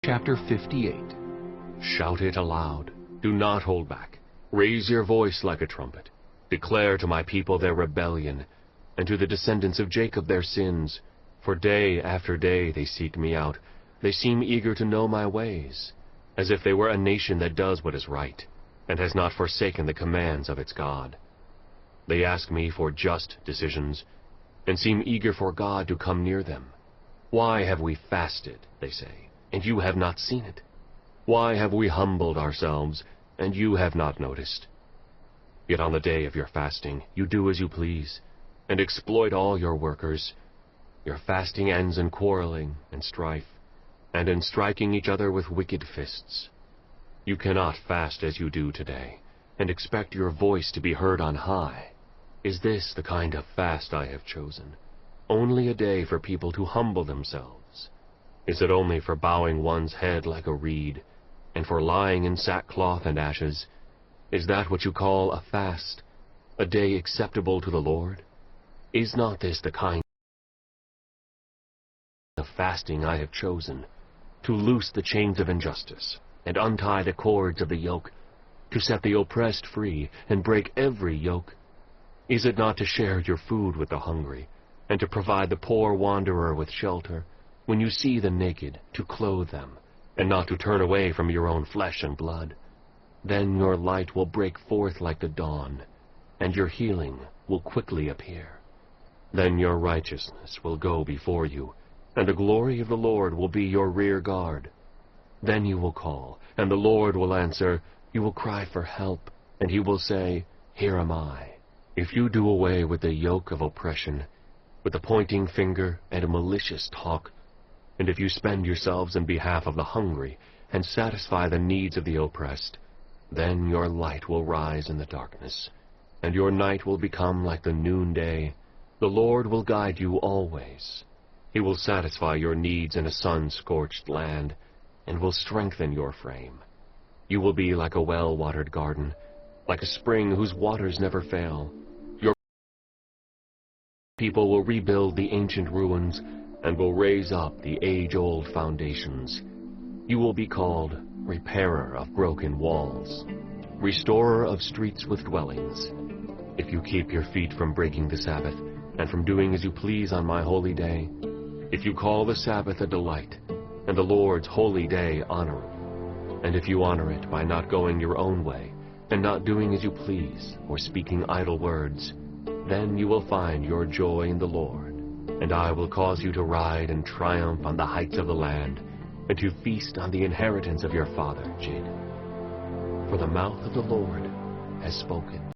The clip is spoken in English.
Chapter 58. Shout it aloud. Do not hold back. Raise your voice like a trumpet. Declare to my people their rebellion, and to the descendants of Jacob their sins. For day after day they seek me out. They seem eager to know my ways, as if they were a nation that does what is right, and has not forsaken the commands of its God. They ask me for just decisions, and seem eager for God to come near them. Why have we fasted, they say, and you have not seen it? Why have we humbled ourselves, and you have not noticed? Yet on the day of your fasting you do as you please, and exploit all your workers. Your fasting ends in quarreling and strife, and in striking each other with wicked fists. You cannot fast as you do today, and expect your voice to be heard on high. Is this the kind of fast I have chosen? Only a day for people to humble themselves? Is it only for bowing one's head like a reed, and for lying in sackcloth and ashes? Is that what you call a fast, a day acceptable to the Lord? Is not this the kind of fasting I have chosen? To loose the chains of injustice, and untie the cords of the yoke, to set the oppressed free, and break every yoke? Is it not to share your food with the hungry, and to provide the poor wanderer with shelter? When you see the naked, to clothe them, and not to turn away from your own flesh and blood? Then your light will break forth like the dawn, and your healing will quickly appear. Then your righteousness will go before you, and the glory of the Lord will be your rear guard. Then you will call, and the Lord will answer. You will cry for help, and he will say, Here am I. If you do away with the yoke of oppression, with the pointing finger and a malicious talk, and if you spend yourselves in behalf of the hungry, and satisfy the needs of the oppressed, then your light will rise in the darkness, and your night will become like the noonday. The Lord will guide you always. He will satisfy your needs in a sun-scorched land, and will strengthen your frame. You will be like a well-watered garden, like a spring whose waters never fail. Your people will rebuild the ancient ruins, and will raise up the age-old foundations. You will be called repairer of broken walls, restorer of streets with dwellings. If you keep your feet from breaking the Sabbath, and from doing as you please on my holy day, if you call the Sabbath a delight, and the Lord's holy day honorable, and if you honor it by not going your own way, and not doing as you please, or speaking idle words, then you will find your joy in the Lord, and I will cause you to ride and triumph on the heights of the land, and to feast on the inheritance of your father Jacob. For the mouth of the Lord has spoken.